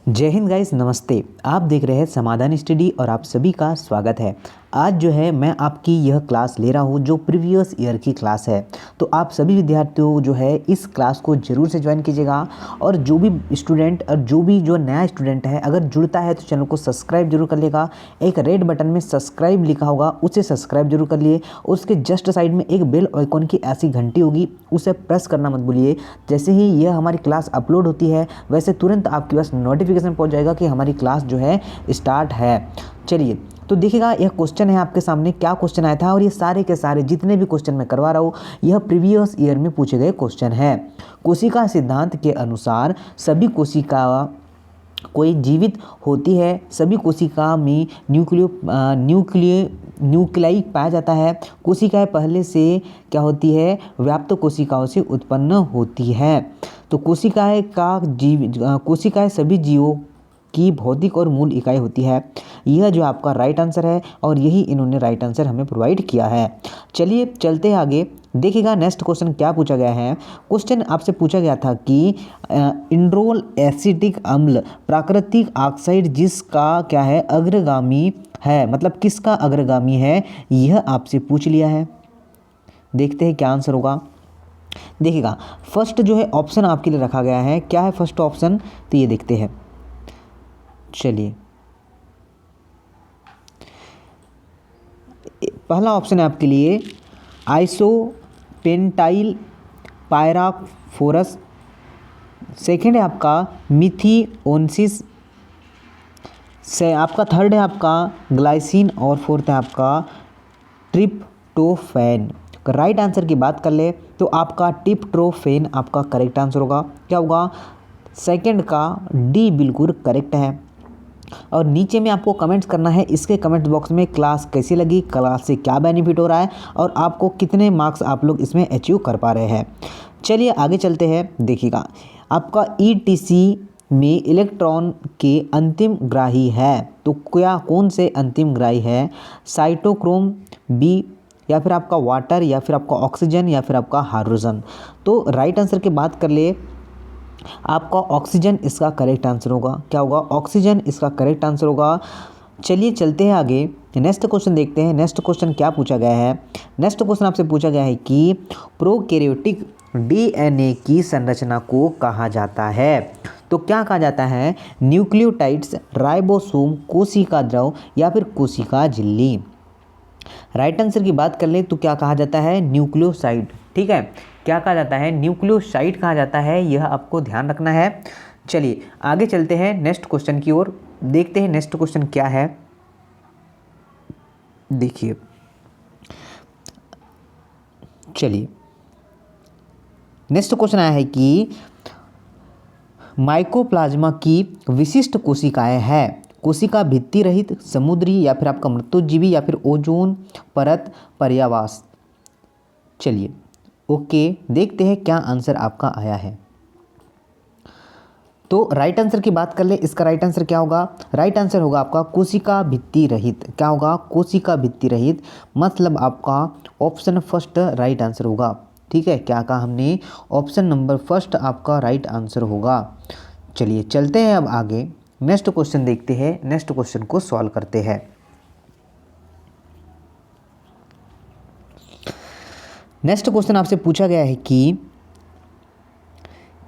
जय हिंद गाइस, नमस्ते। आप देख रहे हैं समाधान स्टडी और आप सभी का स्वागत है। आज जो है मैं आपकी यह क्लास ले रहा हूँ जो प्रीवियस ईयर की क्लास है। तो आप सभी विद्यार्थियों जो है इस क्लास को ज़रूर से ज्वाइन कीजिएगा और जो भी स्टूडेंट और जो नया स्टूडेंट है अगर जुड़ता है तो चैनल को सब्सक्राइब जरूर कर लेगा। एक रेड बटन में सब्सक्राइब लिखा होगा उसे सब्सक्राइब जरूर कर लिए। उसके जस्ट साइड में एक बेल आइकॉन की ऐसी घंटी होगी उसे प्रेस करना मत भूलिए। जैसे ही यह हमारी क्लास अपलोड होती है वैसे तुरंत आपके पास नोटिफिकेशन पहुंच जाएगा कि हमारी क्लास जो है स्टार्ट है। चलिए तो देखिएगा, यह क्वेश्चन है आपके सामने। क्या क्वेश्चन आया था और ये सारे के सारे जितने भी क्वेश्चन मैं करवा रहा हूँ यह प्रीवियस ईयर में पूछे गए क्वेश्चन है। कोशिका सिद्धांत के अनुसार सभी कोशिका कोई जीवित होती है, सभी कोशिका में न्यूक्लियाई पाया जाता है। कोशिकाएं पहले से क्या होती है, व्याप्त कोशिकाओं से उत्पन्न होती है। तो कोशिकाएं सभी जीवों की भौतिक और मूल इकाई होती है। यह जो आपका राइट आंसर है और यही इन्होंने राइट आंसर हमें प्रोवाइड किया है। चलिए चलते हैं आगे। देखिएगा नेक्स्ट क्वेश्चन क्या पूछा गया है। क्वेश्चन आपसे पूछा गया था कि इंडोल एसिटिक अम्ल प्राकृतिक ऑक्साइड जिसका क्या है अग्रगामी है, मतलब किसका अग्रगामी है, यह आपसे पूछ लिया है। देखते हैं क्या आंसर होगा। देखिएगा फर्स्ट जो है ऑप्शन आपके लिए रखा गया है। क्या है फर्स्ट ऑप्शन, तो ये देखते हैं। चलिए पहला ऑप्शन है आपके लिए आइसोपेंटाइल पायराफोरस। सेकेंड है आपका मिथिओनिस से आपका थर्ड है आपका ग्लाइसिन और फोर्थ है आपका ट्रिप्टोफैन। राइट आंसर की बात कर ले तो आपका ट्रिप्टोफैन आपका करेक्ट आंसर होगा। क्या होगा, सेकंड का डी बिल्कुल करेक्ट है। और नीचे में आपको कमेंट्स करना है इसके कमेंट बॉक्स में क्लास कैसी लगी, क्लास से क्या बेनिफिट हो रहा है और आपको कितने मार्क्स आप लोग इसमें अचीव कर पा रहे हैं। चलिए आगे चलते हैं। देखिएगा आपका ईटीसी में इलेक्ट्रॉन के अंतिम ग्राही है, तो क्या कौन से अंतिम ग्राही है, साइटोक्रोम बी या फिर आपका वाटर या फिर आपका ऑक्सीजन या फिर आपका हाइड्रोजन। तो राइट आंसर की बात कर ले आपका ऑक्सीजन इसका करेक्ट आंसर होगा। क्या होगा, ऑक्सीजन इसका करेक्ट आंसर होगा। चलिए चलते हैं आगे, नेक्स्ट क्वेश्चन देखते हैं। नेक्स्ट क्वेश्चन क्या पूछा गया है। नेक्स्ट क्वेश्चन आपसे पूछा गया है कि प्रोकैरियोटिक डीएनए की संरचना को कहा जाता है। तो क्या कहा जाता है, न्यूक्लियोटाइड्स, राइबोसोम, कोशिका द्रव या फिर कोशिका झिल्ली। राइट आंसर की बात कर ले तो क्या कहा जाता है, न्यूक्लियोसाइड। ठीक है, क्या कहा जाता है, न्यूक्लियोसाइड कहा जाता है, यह आपको ध्यान रखना है। चलिए आगे चलते हैं नेक्स्ट क्वेश्चन की ओर। देखते हैं नेक्स्ट क्वेश्चन क्या है। देखिए चलिए नेक्स्ट क्वेश्चन आया है कि माइकोप्लाज्मा की विशिष्ट कोशिकाएं है, कोशिका भित्ति रहित, समुद्री या फिर आपका मृत्युजीवी या फिर ओजोन परत पर्यावास। चलिए ओके, देखते हैं क्या आंसर आपका आया है। तो राइट आंसर की बात कर ले, इसका राइट आंसर क्या होगा, राइट आंसर होगा आपका कोशिका भित्ति रहित। क्या होगा, कोशिका भित्ति रहित, मतलब आपका ऑप्शन फर्स्ट राइट आंसर होगा। ठीक है, क्या कहा हमने, ऑप्शन नंबर फर्स्ट आपका राइट आंसर होगा। चलिए चलते हैं अब आगे, नेक्स्ट क्वेश्चन देखते हैं, नेक्स्ट क्वेश्चन को सॉल्व करते हैं। नेक्स्ट क्वेश्चन आपसे पूछा गया है कि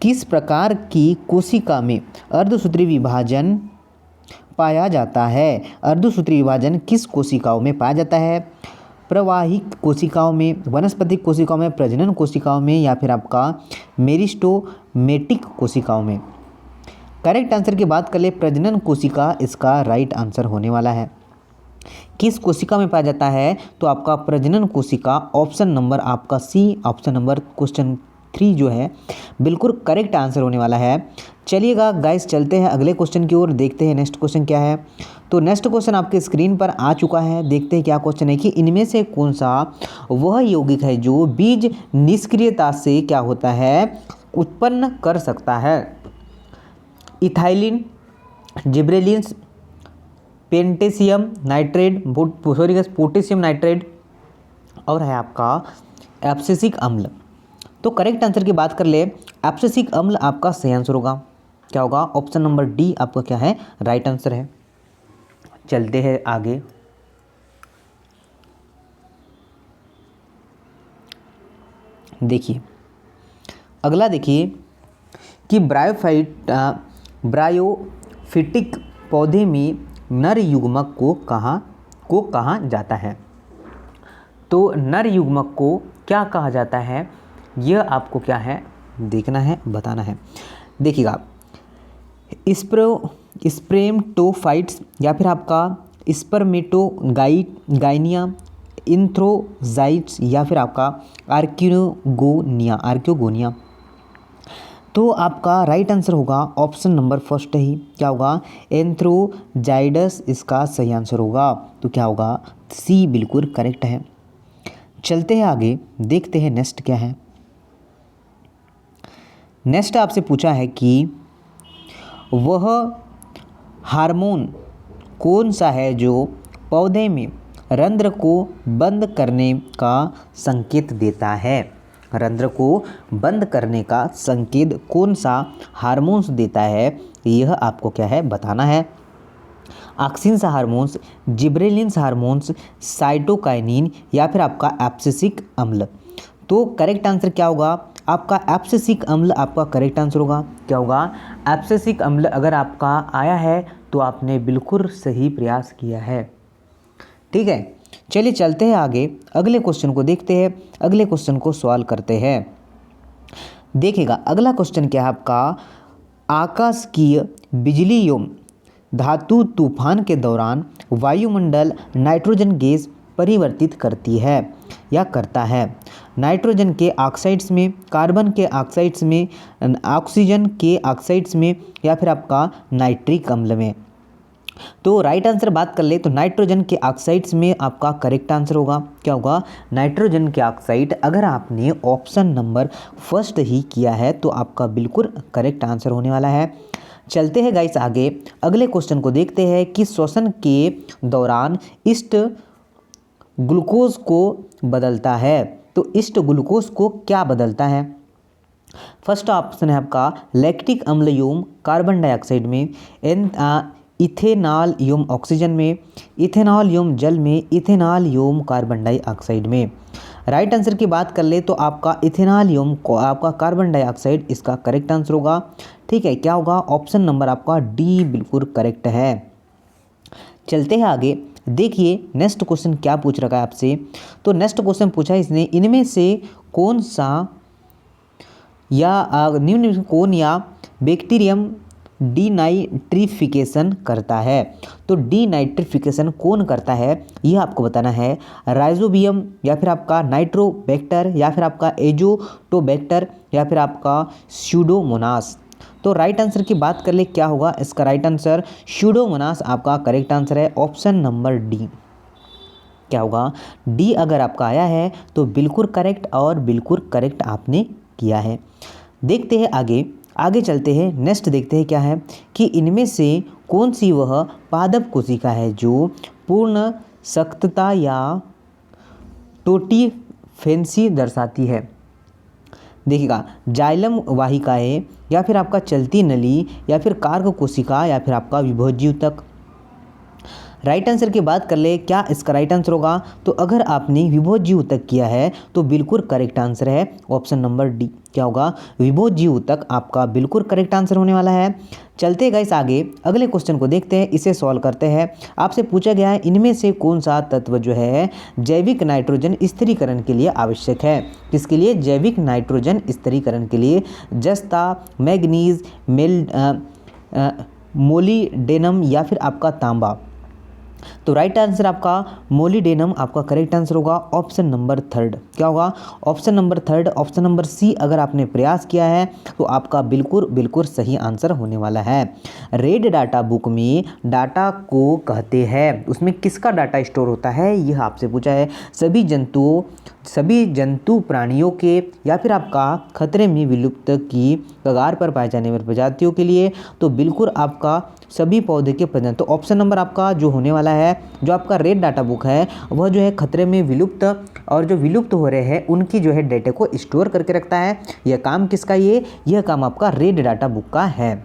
किस प्रकार की कोशिका में अर्धसूत्री विभाजन पाया जाता है। अर्धसूत्री विभाजन किस कोशिकाओं में पाया जाता है, प्रवाहिक कोशिकाओं में, वनस्पतिक कोशिकाओं में, प्रजनन कोशिकाओं में या फिर आपका मेरिस्टेमेटिक कोशिकाओं में। करेक्ट आंसर की बात कर ले, प्रजनन कोशिका इसका राइट आंसर होने वाला है। किस कोशिका में पाया जाता है, तो आपका प्रजनन कोशिका, ऑप्शन नंबर आपका सी, ऑप्शन नंबर क्वेश्चन 3 जो है बिल्कुल करेक्ट आंसर होने वाला है। चलिएगा गाइस चलते हैं अगले क्वेश्चन की ओर, देखते हैं नेक्स्ट क्वेश्चन क्या है। तो नेक्स्ट क्वेश्चन आपके स्क्रीन पर आ चुका है। देखते हैं क्या क्वेश्चन है कि इनमें से कौन सा वह यौगिक है जो बीज निष्क्रियता से क्या होता है, उत्पन्न कर सकता है। Ethylene, gibberellins, potassium nitrate, potassium nitrate और है आपका एब्सिसिक अम्ल। तो करेक्ट आंसर की बात कर ले, एब्सिसिक अम्ल आपका सही आंसर होगा। क्या होगा? ऑप्शन नंबर डी आपका क्या है? राइट आंसर है। चलते हैं आगे। देखिए अगला, देखिए कि ब्रायोफिटिक पौधे में नर युग्मक को कहा जाता है। तो नर युग्मक को क्या कहा जाता है, यह आपको क्या है देखना है, बताना है। देखिएगा, स्प्रेमटोफाइट्स या फिर आपका स्पर्मेटोगाइनिया, इंथ्रोजाइट्स या फिर आपका आर्कियोगोनिया। तो आपका राइट आंसर होगा ऑप्शन नंबर फर्स्ट ही, क्या होगा? एंथ्रोजाइडस इसका सही आंसर होगा। तो क्या होगा? सी बिल्कुल करेक्ट है। चलते हैं आगे, देखते हैं नेक्स्ट क्या है। नेक्स्ट आपसे पूछा है कि वह हार्मोन कौन सा है जो पौधे में रंध्र को बंद करने का संकेत देता है। रंध्र को बंद करने का संकेत कौन सा हार्मोन्स देता है, यह आपको क्या है बताना है। Auxins hormones, gibberellins hormones, cytokinin या फिर आपका एब्सिसिक अम्ल। तो करेक्ट आंसर क्या होगा? आपका एब्सिसिक अम्ल आपका करेक्ट आंसर होगा। क्या होगा? एब्सिसिक अम्ल अगर आपका आया है तो आपने बिल्कुल सही प्रयास किया है। ठीक है, चलिए चलते हैं आगे, अगले क्वेश्चन को देखते हैं, अगले क्वेश्चन को सॉल्व करते हैं। देखिएगा अगला क्वेश्चन क्या है आपका, आकाशीय बिजली एवं धातु तूफान के दौरान वायुमंडल नाइट्रोजन गैस परिवर्तित करती है या करता है। नाइट्रोजन के ऑक्साइड्स में, कार्बन के ऑक्साइड्स में, ऑक्सीजन के ऑक्साइड्स में या फिर आपका नाइट्रिक अम्ल में। तो राइट आंसर बात कर ले तो नाइट्रोजन के ऑक्साइड्स में आपका करेक्ट आंसर होगा। क्या होगा? नाइट्रोजन के ऑक्साइड। अगर आपने ऑप्शन नंबर फर्स्ट ही किया है तो आपका बिल्कुल करेक्ट आंसर होने वाला है। चलते हैं गाइस आगे, अगले क्वेश्चन को देखते हैं कि श्वसन के दौरान ईस्ट ग्लूकोज को बदलता है। तो ईस्ट ग्लूकोज को क्या बदलता है? फर्स्ट ऑप्शन है आपका लैक्टिक अम्ल एवं कार्बन डाइऑक्साइड में, इथेनॉल एवं ऑक्सीजन में, इथेनॉल एवं जल में, इथेनॉल एवं कार्बन डाइऑक्साइड में। राइट आंसर की बात कर ले तो आपका इथेनॉल एवं आपका कार्बन डाइऑक्साइड इसका करेक्ट आंसर होगा। ठीक है, क्या होगा? ऑप्शन नंबर आपका डी बिल्कुल करेक्ट है। चलते हैं आगे, देखिए नेक्स्ट क्वेश्चन क्या पूछ रखा है आपसे। तो नेक्स्ट क्वेश्चन पूछा है इसने, इनमें से कौन सा या निम्न कौन या बैक्टीरियम डीनाइट्रिफिकेशन करता है। तो डीनाइट्रिफिकेशन कौन करता है यह आपको बताना है। राइजोबियम या फिर आपका नाइट्रोबैक्टर या फिर आपका एजोटोबैक्टर या फिर आपका स्यूडोमोनास। तो राइट आंसर की बात कर ले, क्या होगा इसका राइट आंसर? स्यूडोमोनास आपका करेक्ट आंसर है, ऑप्शन नंबर डी। क्या होगा? डी अगर आपका आया है तो बिल्कुल करेक्ट और बिल्कुल करेक्ट आपने किया है। देखते हैं आगे, आगे चलते हैं, नेक्स्ट देखते हैं क्या है कि इनमें से कौन सी वह पादप कोशिका है जो पूर्ण सख्तता या टोटीफेंसी दर्शाती है। देखिएगा, जाइलम वाहिकाएं या फिर आपका चलती नली या फिर कार्क कोशिका या फिर आपका विभोज्यूतक। राइट आंसर की बात कर ले, क्या इसका राइट आंसर होगा? तो अगर आपने विभोज्यूतक किया है तो बिल्कुल करेक्ट आंसर है ऑप्शन नंबर डी। क्या होगा? विभोज्यूतक आपका बिल्कुल करेक्ट आंसर होने वाला है। चलते गाइस आगे, अगले क्वेश्चन को देखते हैं, इसे सॉल्व करते हैं। आपसे पूछा गया है इनमें से कौन सा तत्व जो है जैविक नाइट्रोजन स्थिरीकरण के लिए आवश्यक है। किसके लिए? जैविक नाइट्रोजन स्थिरीकरण के लिए। जस्ता, मैग्नीज, मोलिडेनम या फिर आपका तांबा। तो राइट आंसर आपका मोलिडेनम आपका करेक्ट आंसर होगा, ऑप्शन नंबर थर्ड। क्या होगा? Option number third, option number C अगर आपने प्रयास किया है तो आपका बिल्कुल बिल्कुल सही आंसर होने वाला है। रेड डाटा बुक में डाटा को कहते हैं, उसमें किसका डाटा स्टोर होता है यह आपसे पूछा है। सभी जंतु प्राणियों के या फिर आपका खतरे में विलुप्त की कगार पर पाए जाने वाली प्रजातियों के लिए। तो बिल्कुल आपका सभी पौधे के प्रजाति। तो ऑप्शन नंबर आपका जो होने वाला है, जो आपका रेड डाटा बुक है वह जो है खतरे में विलुप्त और जो विलुप्त हो रहे हैं उनकी जो है डेटा को स्टोर करके रखता है। यह काम किसका? यह काम आपका रेड डाटा बुक का है।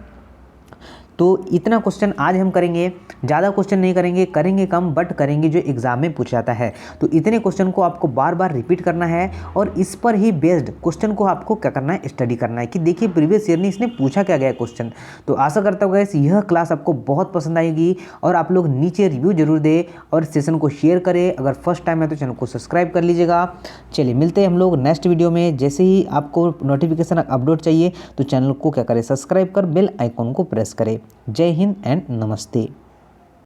तो इतना क्वेश्चन आज हम करेंगे, ज़्यादा क्वेश्चन नहीं करेंगे, करेंगे कम बट करेंगे जो एग्जाम में पूछा जाता है। तो इतने क्वेश्चन को आपको बार बार रिपीट करना है और इस पर ही बेस्ड क्वेश्चन को आपको क्या करना है, स्टडी करना है कि देखिए प्रीवियस ईयर में इसने पूछा क्या गया क्वेश्चन। तो आशा करता हूँ गाइस यह क्लास आपको बहुत पसंद आएगी और आप लोग नीचे रिव्यू जरूर दें और सेशन को शेयर करें। अगर फर्स्ट टाइम है तो चैनल को सब्सक्राइब कर लीजिएगा। चलिए मिलते हैं हम लोग नेक्स्ट वीडियो में। जैसे ही आपको नोटिफिकेशन अपलोड चाहिए तो चैनल को क्या करें, सब्सक्राइब कर बेल आइकॉन को प्रेस करें। जय हिंद एंड नमस्ते।